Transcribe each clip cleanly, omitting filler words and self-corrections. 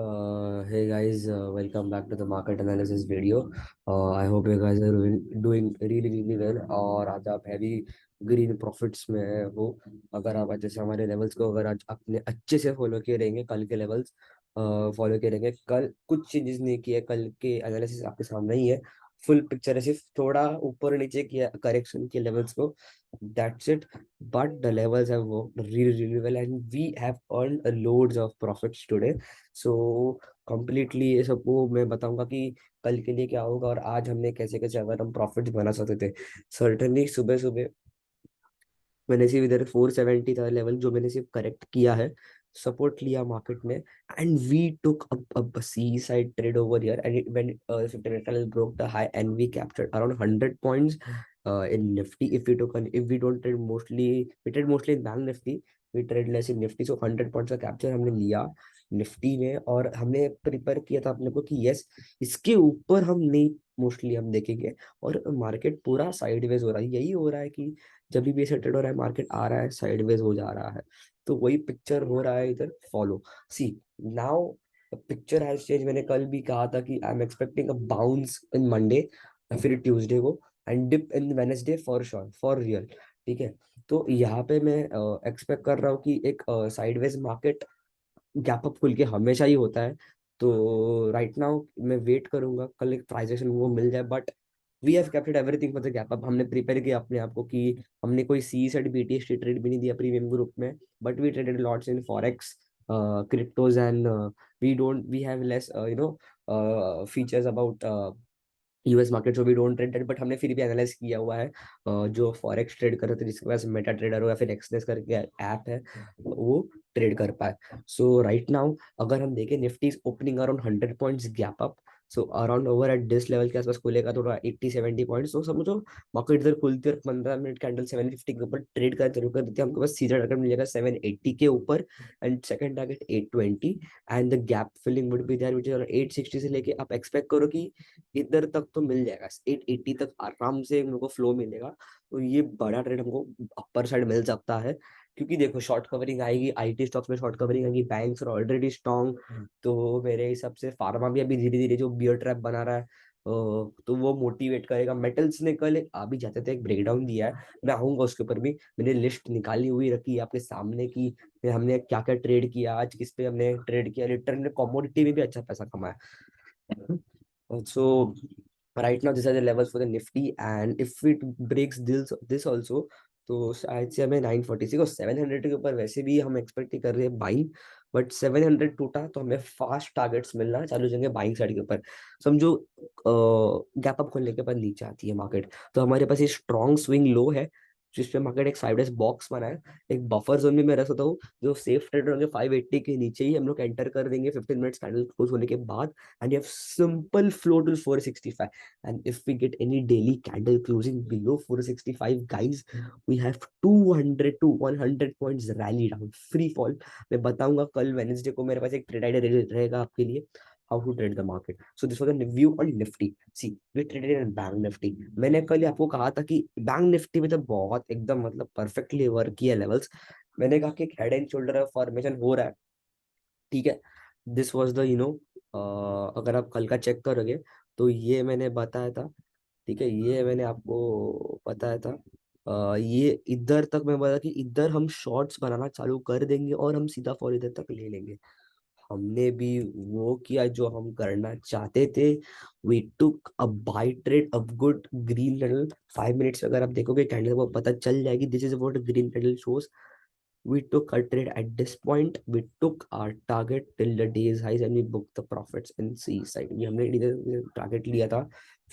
Hey guys, welcome back to the market analysis video. I hope you guys are doing really well. और आज आप heavy green profits में हो। अगर आप आज जैसे हमारे लेवल्स को अगर आज अपने अच्छे से फॉलो किए रहेंगे, कल के लेवल्स फॉलो किए रहेंगे, कल कुछ चेंजेस नहीं किए, कल के एनालिसिस आपके सामने ही है। फुल पिक्चर है, सिर्फ थोड़ा ऊपर नीचे किया करेक्शन के लेवल्स को, that's it. But the levels have worked really well and we have earned loads of profits today. So completely ये सबको मैं बताऊंगा कि कल के लिए क्या होगा और आज हमने कैसे कैसे अगर हम प्रॉफिट्स बना सकते थे. सर्टनली सुबह सुबह मैंने सिर्फ इधर 470 था लेवल जो मैंने सिर्फ करेक्ट किया है, सपोर्ट लिया मार्केट में, and we took a sea side trade over here and it when 15 minute broke the high and we captured around 100 points in Nifty. If we don't trade mostly, we trade mostly in Bank Nifty, we trade less in Nifty. So 100 points का capture हमने लिया Nifty में और हमने prepare किया था अपने को कि यस, इसके ऊपर हम नहीं, मोस्टली हम देखेंगे. और मार्केट पूरा साइडवेज हो रहा है, यही हो रहा है कि जब भी ऐसे ट्रेड हो रहा है मार्केट आ रहा है साइडवेज हो जा रहा है. तो वही पिक्चर हो रहा है इधर. Follow, see now picture has change. मैंने कल भी कहा था कि I am expecting a bounce in Monday, फिर ट्यूसडे को, and dip in Wednesday for sure, for real. ठीक है. तो यहाँ पे मैं एक्सपेक्ट कर रहा हूँ कि एक साइडवेज मार्केट गैप अप खुल के हमेशा ही होता है. तो राइट नाउ मैं वेट करूंगा कल एक प्राइस एक्शन वो मिल जाए. But we have captured everything for the gap up. हमने प्रिपेयर किया अपने आप को कि हमने कोई सी सेट बीटीएस ट्रेड भी नहीं दिया प्रीमियम ग्रुप में, but we traded lots in forex, cryptos and we have less features about US market. जो भी डोंट ट्रेड, बट हमने फिर भी एनालाइज किया हुआ है. जो फॉरेक्स ट्रेड कर रहे थे जिसके पास मेटा ट्रेडर हो या फिर एक्सनेस करके ऐप है, वो ट्रेड कर पाए. सो राइट नाउ अगर हम देखें Nifty opening around 100 points gap up. So around over eight this level के आसपास खुलेगा थोड़ा 80-70 पॉइंट्स. तो समझो मार्केट इधर खुलती है और 15 मिनट कैंडल 750 के ऊपर ट्रेड कर चालू कर देती है. हमको बस सीधा टारगेट मिल जाएगा 780 के ऊपर and second target 820. And the gap filling would be there which is 860 से लेके आप एक्सपेक्ट करो कि इधर तक तो मिल जाएगा. 880 तक आराम से हमको फ्लो मिलेगा. तो ये बड़ा ट्रेड हमको अपर साइड मिल सकता है, क्योंकि देखो शॉर्ट कवरिंग आएगी, आईटी स्टॉक्स में शॉर्ट कवरिंग आएगी, बैंक्स ऑलरेडी स्ट्रॉन्ग. तो मेरे हिसाब से फार्मा भी अभी धीरे धीरे जो बियर ट्रैप बना रहा है, तो वो मोटिवेट करेगा. मेटल्स ने कल आ भी जाते थे एक ब्रेकडाउन दिया है, मैं आऊंगा उसके ऊपर भी. मैंने लिस्ट निकाली हुई रखी है आपके सामने की हमने क्या क्या ट्रेड किया, आज किस पे हमने ट्रेड किया. लिटरली कमोडिटी में भी अच्छा पैसा कमाया. So right now these are the levels for the Nifty, and if it breaks this also, तो शायद से हमें 946 और 700 के ऊपर वैसे भी हम एक्सपेक्ट ही कर रहे हैं बाइंग. बट 700 टूटा तो हमें फास्ट टारगेट्स मिलना चालू हो जाएंगे बाइंग साइड के ऊपर. समझो गैप अप खोलने के बाद नीचे आती है मार्केट, तो हमारे पास ये स्ट्रॉन्ग स्विंग लो है जिसपे मार्केट एक 5 डेज बॉक्स बना है. एक बफर जोन में मैं रख सकता हूँ. जो सेफ ट्रेडर होंगे 580 के नीचे ही हम लोग एंटर कर देंगे 15 मिनट्स कैंडल क्लोज होने के बाद. And you have simple flow to 465. And if we get any daily candle closing below 465, guys, we have 200 to 100 points rally down, free fall. मैं बताऊंगा कल वेडनेसडे को मेरे पास एक ट्रेड आइडिया रहेगा आपके लिए, how to trade the market. So this was the view on Nifty. See we traded in bank Nifty. मैंने कल आपको कहा था कि बैंक निफ्टी में तो बहुत एकदम मतलब परफेक्टली वर्क किया लेवल्स. मैंने कहा कि हेड एंड शोल्डर फॉर्मेशन हो रहा है. ठीक है. दिस वॉज द अगर आप कल का चेक करोगे तो ये मैंने बताया था. ठीक है, ये मैंने आपको बताया था. ये इधर तक मैं बोला कि इधर हम शॉर्ट्स बनाना चालू कर देंगे और हम सीधा फॉल इधर तक ले लेंगे. हमने भी वो किया जो हम करना चाहते थे. We took a buy trade of good green candle. 5 minutes अगर आप देखोगे कैंडल को पता चल जाएगी. This is what green candle shows. We took a trade at this point. We took our target till the day's highs and we booked the profits in C side. ये हमने इधर टारगेट लिया था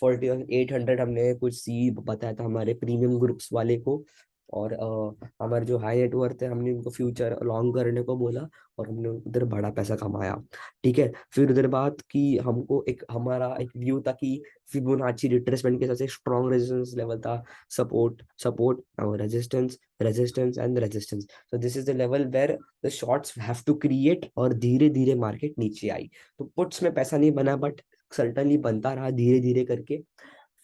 4800. हमने कुछ सी बताया था हमारे प्रीमियम ग्रुप्स वाले को. और हमारे जो हाई नेटवर्थ है हमने उनको फ्यूचर लॉन्ग करने को बोला और हमने उधर बड़ा पैसा कमाया. ठीक है. फिर उधर बात की हमको एक हमारा एक व्यू था कि फिबोनाची रिट्रेसमेंट के सबसे स्ट्रॉन्ग रेजिस्टेंस लेवल था. सपोर्ट सपोर्ट और resistance, resistance and resistance. So this is the level where the shorts have to create और धीरे धीरे मार्केट नीचे आई. तो पुट्स में पैसा नहीं बना बट सर्टनली बनता रहा धीरे धीरे करके.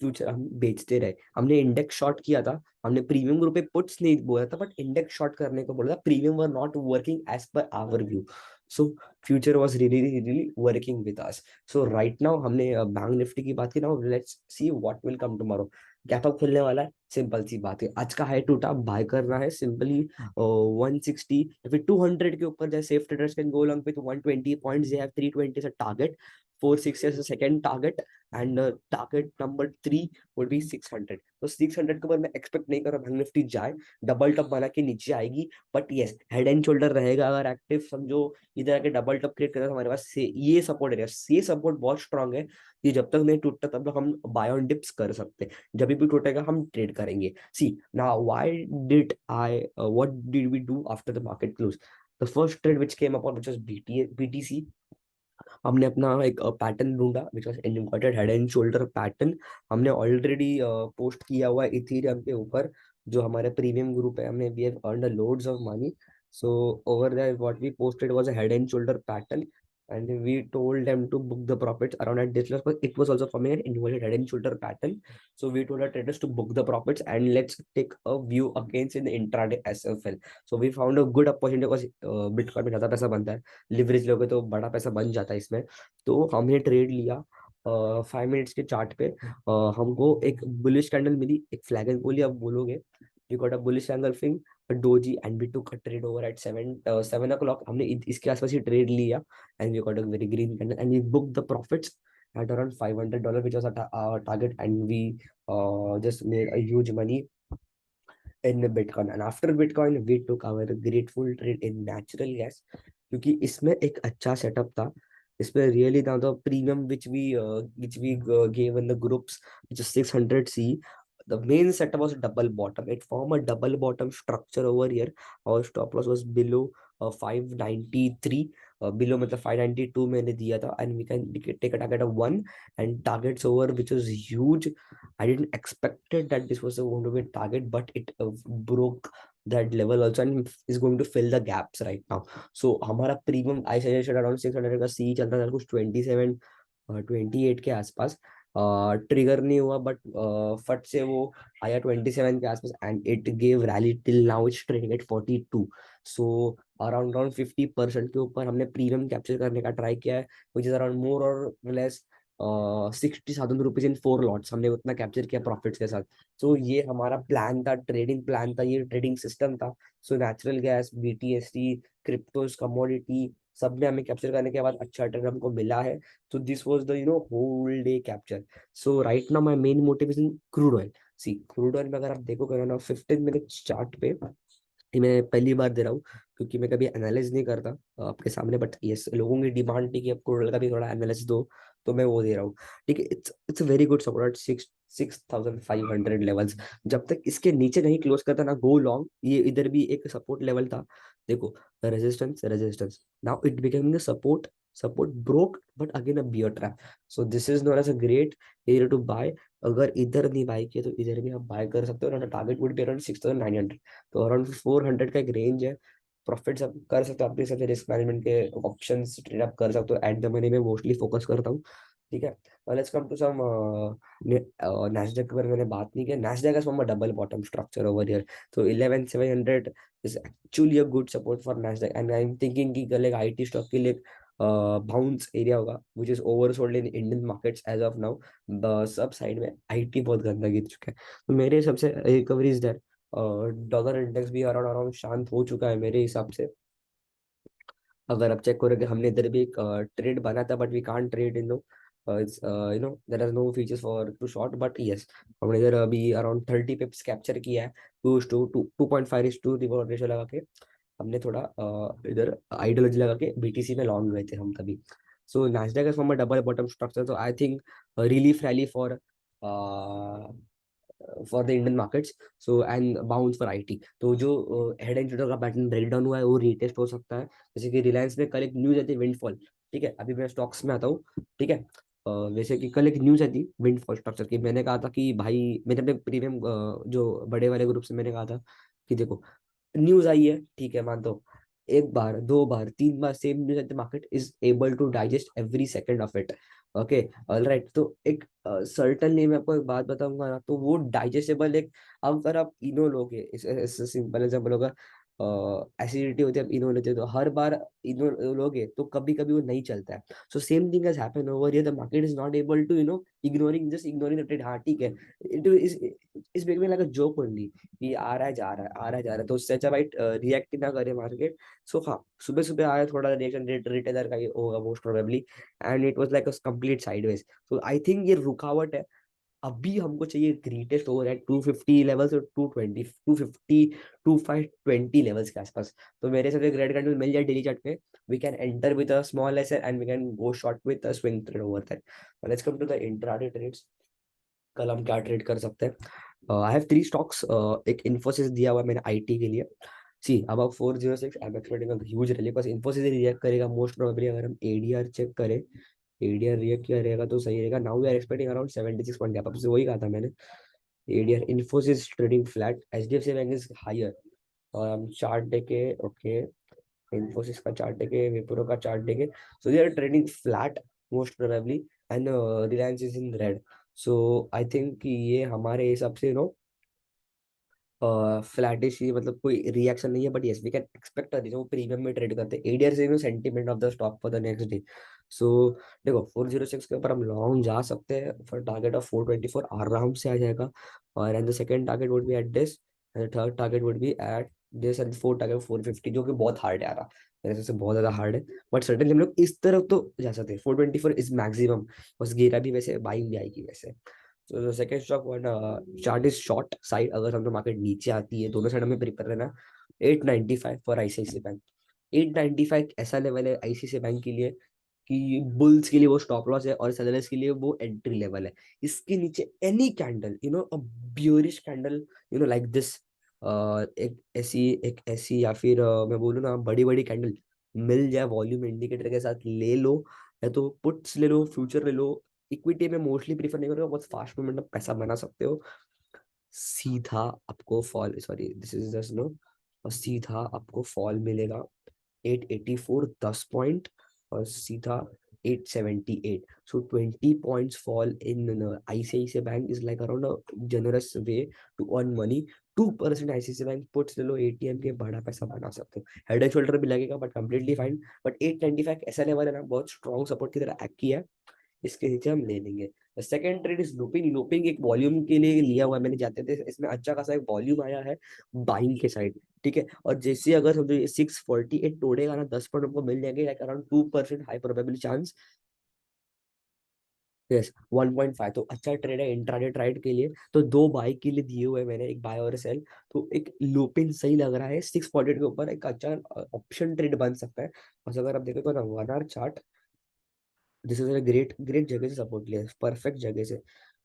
फ्यूचर हम बेचते रहे, हमने इंडेक्स शॉर्ट किया था, हमने प्रीमियम ग्रुप पे पुट्स नहीं बोला था बट इंडेक्स शॉर्ट करने को बोला था, premium were not working as per our view. So future was really really working with us. So right now हमने बैंक निफ्टी की बात की, now let's see what will come tomorrow. Gap up खुलने वाला है, सिंपल सी बात है, आज का हाई टूटा, बाय करना है सिंपली 160 या फिर 200 के ऊपर जाए। Safe traders can go long with 120 points, they have 320 as a target, 460 as a second target, and target number 3 would be 600। तो 600 के ऊपर मैं एक्सपेक्ट नहीं कर रहा बैंक निफ्टी जाए, डबल टॉप बना के नीचे आएगी, but yes head and shoulder रहेगा अगर एक्टिव, समझो इधर आके डबल टॉप क्रिएट करेगा तो हमारे पास ये सपोर्ट एरिया, ये सपोर्ट बहुत स्ट्रांग है। ये जब तक नहीं टूटता तब तक हम बाय ऑन डिप्स कर सकते हैं, जब भी टूटेगा हम ट्रेड करेंगे। See now why did I what did we do after the market close? The first trade which came up on which was BTC। हमने अपना एक पैटर्न ढूंढा which was inverted head and shoulder pattern. हमने already post किया हुआ Ethereum के ऊपर, जो हमारे प्रीमियम ग्रुप है, हमने we have earned loads of money. So over there what we posted was a head and shoulder pattern, and we told them to book the profits around at this level, but it was also forming an inverted head and shoulder pattern. So we told our traders to book the profits and let's take a view against in the intraday SFL। So we found a good opportunity because bitcoin में ज्यादा पैसा बनता है, leverage लोगे तो बड़ा पैसा बन जाता है इसमें। तो हमने ट्रेड लिया 5 मिनट्स के चार्ट पे। हमको एक बुलिश कैंडल मिली, एक फ्लैग एंड बोली आप बोलोगे, we got a bullish engulfing doji and we took a trade over at 7 o'clock। हमने इसके आसपास ही ट्रेड लिया and we got a very green candle and we booked the profits at around $500, which was our target, and we just made a huge money in the Bitcoin। And after Bitcoin we took our grateful trade in natural gas, क्योंकि इसमें एक अच्छा setup था। इसमें really था the premium which we gave in the groups, which is 600C। The main setup was double bottom, it formed a double bottom structure over here। Our stop loss was below 593, below मतलब 592 मैंने दिया था, and we can take a target of 1 and targets over which was huge। I didn't expected that this was going to be a target, but it broke that level also and is going to fill the gaps right now। So हमारा premium आई suggestion around 600 का सी चलता था, कुछ 27 28 के आसपास। Trigger नहीं हुआ but फट से वो आया 27 के आसपास and it gave rally till now it's trading at 42। So around around 50% के ऊपर हमने प्रीमियम कैप्चर करने का ट्राई किया है, विच इज अराउंड मोर और लेस 60,000 रुपीज इन 4 लॉट्स हमने उतना कैप्चर किया प्रॉफिट्स के साथ। सो ये हमारा प्लान था, ट्रेडिंग प्लान था, ये ट्रेडिंग सिस्टम था। So natural gas, BTC, क्रिप्टोस, commodity, सब में हमें कैप्चर करने के बाद अच्छा ट्रेड हमको मिला है। So this was the whole day capture। So right now my main motive is in crude oil। See crude oil में अगर आप देखोगे ना 15 मिनट चार्ट पे, ये मैं पहली बार दे रहा हूँ क्योंकि मैं कभी एनालाइज नहीं करता आपके सामने, बट यस लोगों की डिमांड थी कि आप crude oil का भी थोड़ा एनालिसिस दो, तो मैं वो दे रहा हूँ। ठीक है, it's very good support 6,500 levels. जब तक इसके नीचे नहीं क्लोज करता ना गो लॉन्ग। ये इधर भी एक सपोर्ट लेवल था, देखो resistance resistance, now it becoming support, support broke but again a bear trap. So this is not as a great area to buy. अगर इधर नहीं बाय किया तो इधर भी आप बाय कर सकते हो, टारगेट वुड बी अराउंड 6,900। तो अराउंड 400 का एक रेंज है, प्रॉफिट्स आप कर सकते हो अपने हिसाब से, रिस्क मैनेजमेंट के ऑप्शंस ट्रेड अप कर सकते हो। एट द मनी में मोस्टली फोकस करता हूँ। ठीक है, let's come to some Nasdaq के बारे में मैंने बात नहीं किया। Nasdaq has form a double bottom structure over here, तो 11,700 is actually a good support for Nasdaq and I am thinking कि कल एक आईटी स्टॉक के लिए बाउंस एरिया होगा which is oversold in Indian markets as of now. सब side में IT बहुत गंदा गिर चुका है, तो मेरे हिसाब से recovery is there. Dollar index भी अराउंड अराउंड शांत हो चुका है मेरे हिसाब से। अगर आप चेक करोगे हमने इधर भी एक ट्रेड बना था but we can't trade in no, there are no features for to short, but yes हमने इधर अभी अराउंड 30 पिप्स कैप्चर किया है, 2:2.5 रिवॉर्ड रेशो लगा के। हमने थोड़ा इधर आइडियोलॉजी लगा के BTC में लॉन्ग गए थे हम तभी। So Nasdaq is from a double bottom structure, तो I think relief rally for the Indian markets. So and bounce for IT, तो जो हेड एंड शोल्डर का पैटर्न ब्रेक डाउन हुआ है वो रीटेस्ट हो सकता है। जैसे कि रिलायंस में कल एक न्यूज आई थी विंडफॉल। ठीक है, अभी मैं स्टॉक्स में आता हूँ। ठीक है, वैसे कि कल एक न्यूज आई थी विंडफॉल स्ट्रक्चर की, मैंने कहा था कि भाई मैंने अपने प्रीमियम जो बड़े वाले ग्रुप से मैंने कहा था कि देखो न्यूज आई है, ठीक है मानता हूँ, एक बार, दो बार, तीन बार same news, the market is able to digest every second of it. Okay, alright. तो एक सर्टनली मैं आपको एक बात बताऊंगा ना, तो वो डाइजेस्टेबल एक, अगर आप इनो लोगे, इस सिंपल एग्जांपल होगा, एसिडिटी होती है, आप इनो लेते हो, तो हर बार इनो लोगे तो कभी कभी वो नहीं चलता है। So same thing has happened over here, the market is not able to ignoring, just ignoring the trade. हाँ ठीक है, it is making like a joke only, कि आ रहा है जा रहा है, आ रहा है जा रहा है, तो उससे अच्छा भाई रिएक्ट ना करे मार्केट। सो हाँ, सुबह सुबह आया थोड़ा रिएक्शन, रिटेलर का ये होगा most probably, and it was like a complete sideways. So I think ये रुकावट है। अभी हमको चाहिए ग्रेटेस्ट ओवर एट 250 लेवल से 220, 250, 2520 लेवल्स के आसपास। तो मेरे से ग्रेट कैंडल मिल जाए डेली चार्ट पे, we can enter with a small S and we can go short with a swing trade over that. Let's come to the intraday trades. कल हम क्या ट्रेड कर सकते हैं? I have three stocks. एक Infosys दिया हुआ है मैंने आईटी के लिए। सी अब 406, I am expecting a huge rally, बस इन्फोसिस रिएक्ट करेगा मोस्ट प्रोबेबली। अगर हम एडीआर चेक करें, एडीआर रिएक्ट किया रहेगा तो सही रहेगा। Now we are expecting around 76 point gap up, से वही कहा था मैंने। ADR Infosys trading flat, HDFC bank is higher. और हम चार्ट देखे, ओके, इन्फोसिस का चार्ट देखे, विप्रो का चार्ट देखे, so they are trading flat most probably, and Reliance is in red. So I think कि ये हमारे हिसाब से फ्लैटिश ही, मतलब कोई रिएक्शन नहीं है, but yes we can expect वो प्रीमियम में ट्रेड करते हैं। एडीआर से sentiment of the stock for the next day. So देखो, 406 के ऊपर हम लॉन्ग जा सकते हैं फॉर टारगेट ऑफ 424, आराम से आ जाएगा। और and the second target would be at this, and third target would be at this, and fourth target 450, जो कि बहुत हार्ड है यार, मेरे हिसाब से बहुत ज्यादा हार्ड है। बट सर्टेनली हम लोग इस तरफ तो जा सकते हैं। 424 इज मैक्सिमम, बस गिरा भी वैसे, बाइंग भी आएगी वैसे। तो second stock one, chart is short side, अगर हम तो मार्केट नीचे आती है, दोनों साइड में प्रिपेयर रहना। 895 फॉर आईसीआईसी बैंक। 895 ऐसा लेवल है आईसीआईसी बैंक के लिए कि बुल्स के लिए वो स्टॉप लॉस है और सेलर्स के लिए वो एंट्री लेवल है। इसके नीचे any candle, a bearish candle, like this, एक ऐसी या फिर मैं बोलूँ ना, बड़ी बड़ी कैंडल मिल जाए वॉल्यूम इंडिकेटर के साथ, ले लो। या तो पुट्स ले लो, फ्यूचर ले लो। इक्विटी में मोस्टली प्रीफर नहीं करूँगा, बहुत फास्ट मूवमेंट में पैसा बना सकते हो। सीधा आपको fall, sorry this is just no, और सीधा आपको फॉल मिलेगा 884, 10 पॉइंट, और सीधा 878। So 20 points fall in ICICI bank is like around a generous way to earn money. 2% ICICI bank puts ले लो एटीएम के, बड़ा पैसा बना सकते हो। हेड एंड शोल्डर भी लगेगा बट कंप्लीटली फाइन। बट 895 ऐसा लेवल है ना, बहुत स्ट्रॉन्ग सपोर्ट की तरह एक्ट किया है, इसके नीचे हम ले लेंगे। Second trade is looping. Looping एक वॉल्यूम के लिए लिया हुआ है मैंने, जाते थे इसमें अच्छा खासा एक वॉल्यूम आया है बाइंग के साइड, ठीक है। और जैसे अगर समझो ये 648 तोड़ेगा ना, 10 पॉइंट हमको मिल जाएंगे, like around 2% high probability chance. Yes, 1.5, तो अच्छा ट्रेड है इंट्राडे ट्राइड के लिए। तो दो बाई के लिए दिए हुए हैं मैंने, एक बाय और सेल। तो एक लूपिंग सही लग रहा है 648 के ऊपर, एक अच्छा ऑप्शन ट्रेड बन सकता है। बस अगर आप देखो तो ना, 1 our chart, this is a great great जगह से सपोर्ट लिया, परफेक्ट जगह से।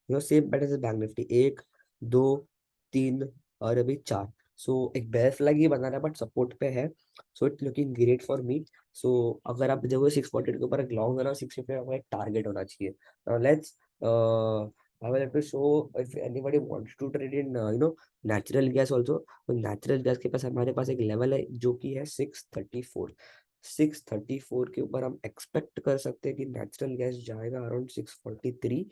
सेम पैटर्न से बैंक निफ्टी, एक, दो, तीन, और अभी चार। सो एक बेयर फ्लैग ही बना रहा है बट सपोर्ट पे है। So it's looking great for me. So अगर आप जब 640 के ऊपर एक लॉन्ग है ना, 650 आपका एक टारगेट होना चाहिए। Let's I will have to show if anybody wants to trade in natural gas also। तो नेचुरल गैस के पास हमारे पास एक लेवल है जो कि है 634। 634 के ऊपर हम एक्सपेक्ट कर सकते हैं कि नेचुरल गैस जाएगा around 643,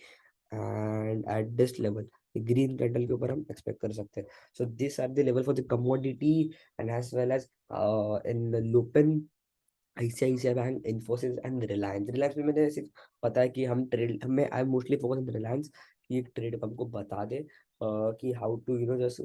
and at this level green candle के ऊपर हम एक्सपेक्ट कर सकते हैं। So this are the level for the commodity, and as well as in Lupin, ICICI bank, Infosys and Reliance. Reliance में मैंने सिर्फ पता है कि हम ट्रेड, हमें I mostly focus on Reliance, कि एक ट्रेड हमको बता दे कि how to just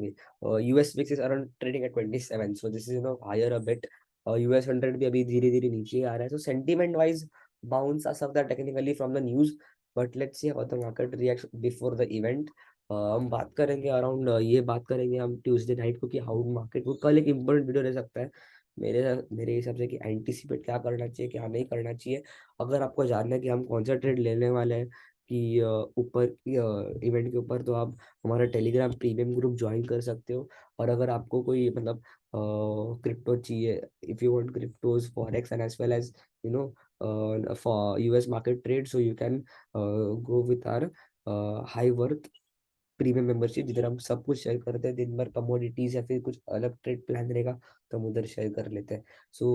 US VIX is around trading at 27, so this is higher a bit. US 100 भी अभी धीरे धीरे नीचे आ रहा है, सो सेंटीमेंट वाइज बाउंस आ सकता है technically from the news. But let's see how the market react before the event. हम बात करेंगे अराउंड, ये बात करेंगे हम ट्यूसडे नाइट को, कि हाउ मार्केट को कल एक इम्पोर्टेंट वीडियो रह सकता है मेरे मेरे हिसाब से, कि एंटीसिपेट क्या करना चाहिए, क्या नहीं करना चाहिए। अगर आपको जानना है कि हम कौन सा ट्रेड लेने वाले हैं, कि ऊपर इवेंट के ऊपर, तो आप हमारा टेलीग्राम प्रीमियम ग्रुप ज्वाइन कर सकते हो। और अगर आपको कोई मतलब क्रिप्टो चाहिए, if you want cryptos forex and as well as for US market trade, so you can go with our high worth premium membership, जिधर हम सब कुछ शेयर करते हैं, दिन भर कमोडिटीज या फिर कुछ अलग ट्रेड प्लान रहेगा तो हम उधर शेयर कर लेते हैं। सो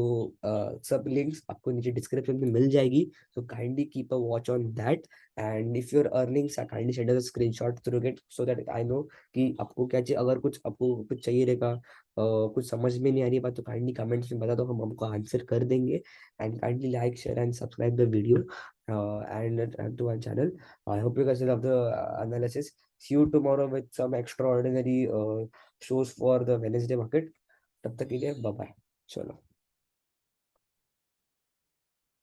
सब लिंक्स आपको नीचे डिस्क्रिप्शन में मिल जाएगी, so kindly keep a watch on that. And if your earnings are, kindly send us a screenshot through it so that I know कि आपको क्या चाहिए। अगर कुछ आपको कुछ चाहिए रहेगा, कुछ समझ में नहीं आ रही बात, तो काइंडली कमेंट्स में बता दो, हम आपको आंसर कर देंगे। And kindly like share and subscribe the video and to our channel. I hope you guys love the analysis. See you tomorrow with some extraordinary shows for the Wednesday market. तब तक के लिए bye bye. चलो।